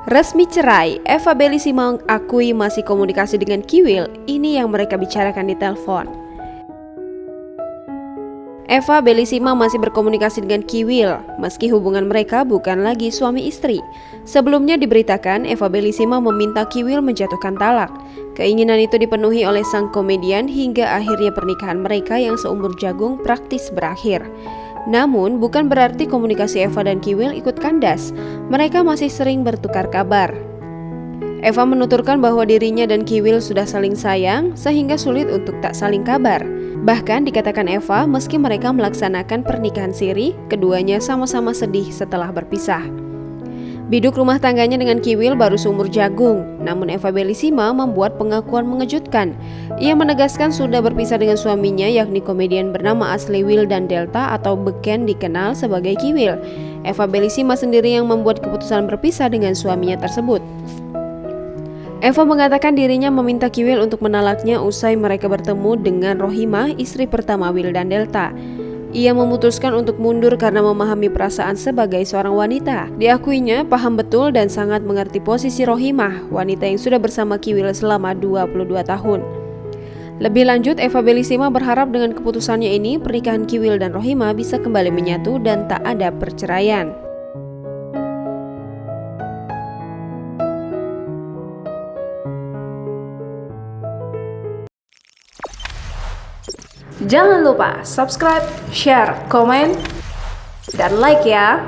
Resmi cerai, Eva Bellissima mengakui masih komunikasi dengan Kiwil. Ini yang mereka bicarakan di telepon. Eva Bellissima masih berkomunikasi dengan Kiwil, meski hubungan mereka bukan lagi suami istri. Sebelumnya diberitakan Eva Bellissima meminta Kiwil menjatuhkan talak. Keinginan itu dipenuhi oleh sang komedian hingga akhirnya pernikahan mereka yang seumur jagung praktis berakhir. Namun, bukan berarti komunikasi Eva dan Kiwil ikut kandas. Mereka masih sering bertukar kabar. Eva menuturkan bahwa dirinya dan Kiwil sudah saling sayang, sehingga sulit untuk tak saling kabar. Bahkan dikatakan Eva, meski mereka melaksanakan pernikahan siri, keduanya sama-sama sedih setelah berpisah. Biduk rumah tangganya dengan Kiwil baru seumur jagung, namun Eva Bellissima membuat pengakuan mengejutkan. Ia menegaskan sudah berpisah dengan suaminya, yakni komedian bernama asli Wildan Delta atau beken dikenal sebagai Kiwil. Eva Bellissima sendiri yang membuat keputusan berpisah dengan suaminya tersebut. Eva mengatakan dirinya meminta Kiwil untuk menalaknya usai mereka bertemu dengan Rohimah, istri pertama Wildan Delta. Ia memutuskan untuk mundur karena memahami perasaan sebagai seorang wanita. Diakuinya paham betul dan sangat mengerti posisi Rohimah, wanita yang sudah bersama Kiwil selama 22 tahun. Lebih lanjut, Eva Bellissima berharap dengan keputusannya ini pernikahan Kiwil dan Rohimah bisa kembali menyatu dan tak ada perceraian. Jangan lupa subscribe, share, komen, dan like ya!